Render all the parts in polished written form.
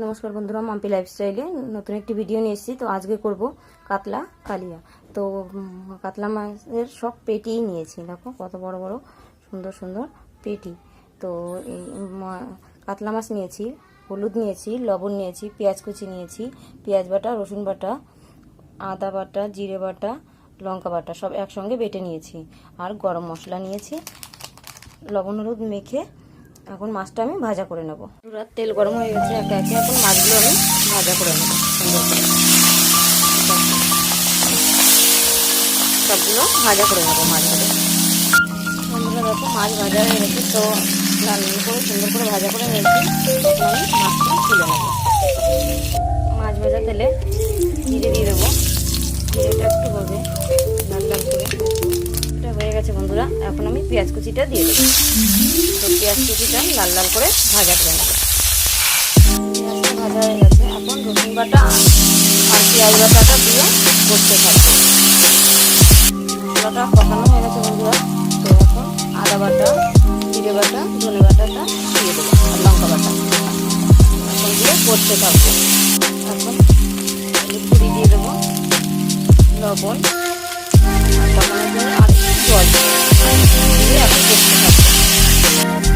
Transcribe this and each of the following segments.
নমস্কার বন্ধুরা, মাম্পি লাইফস্টাইলে নতুন একটি ভিডিও নিয়ে এসেছি। তো আজকে করব কাতলা কালিয়া। তো কাতলা মাছের সব পেটিই নিয়েছি, দেখো কত বড় বড় সুন্দর সুন্দর পেটি। তো এই কাতলা মাছ নিয়েছি, হলুদ নিয়েছি, লবণ নিয়েছি, পেঁয়াজ কুচি নিয়েছি, পেঁয়াজ বাটা, রসুন বাটা, আদা বাটা, জিরে বাটা, লঙ্কা বাটা সব একসঙ্গে বেটে নিয়েছি। আর গরম মশলা নিয়েছি। লবণ হলুদ মেখে এখন মাছটা আমি ভাজা করে নেব। পুরো তেল গরম হয়ে গেছে, একে একে এখন মাছগুলো আমি ভাজা করে নেব সুন্দর করে। সবগুলো ভাজা করে নেবো মাছগুলো। বন্ধুরা দেখো মাছ ভাজা হয়ে গেছে, তো লাল করে সুন্দর করে ভাজা করে নিয়েছি। আমি মাছটা তুলে নেব। মাছ ভাজা তেলে জিরে দিয়ে দেবো, জিরেটা একটু হবে লাল লাল করে। এটা হয়ে গেছে বন্ধুরা, এখন আমি পেঁয়াজ কুচিটা দিয়ে দেবো। তো পেঁয়াজ কুচিটা লাল লাল করে ভাজা করে নেব। পেঁয়াজটা ভাজা হয়ে গেছে, এখন রসুন বাটা আর পেঁয়াজ বাটাটা দিয়ে করতে থাকবো। মশলাটা কষানো হয়ে গেছে বন্ধুরা। তো এখন আদা বাটা, জিরে বাটা, ধনে বাটাটা দিয়ে দেবো আর লঙ্কা বাটা এখন দিয়ে করতে থাকবো। এখন পুরি দিয়ে দেবো, লবণ আর কষানোর জন্য আর জল দিয়ে এখন করতে থাকবো।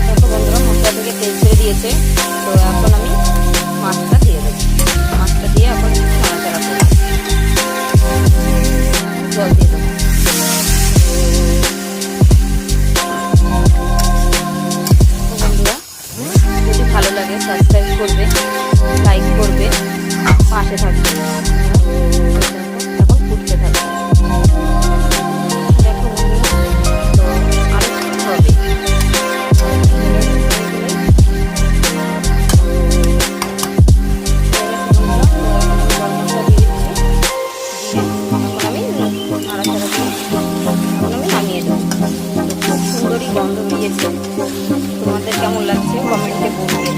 দেখো বন্ধুরা মশলা থেকে তেল ছেড়ে দিয়েছে। তো এখন আমি মাছটা দিয়ে দেবো। মাছটা দিয়ে এখন নাড়াচাড়া করবো, জল দিয়ে দেবো। বন্ধুরা যদি ভালো লাগে সাবস্ক্রাইব করবে, লাইক করবে, পাশে থাকবে। এখন ফুটতে থাকবে। দেখো বন্ধুরা, তো আরো হবে। সুন্দরী গন্ধ দিয়েছে। তোমাদের কেমন লাগছে কমেন্টে বলবে।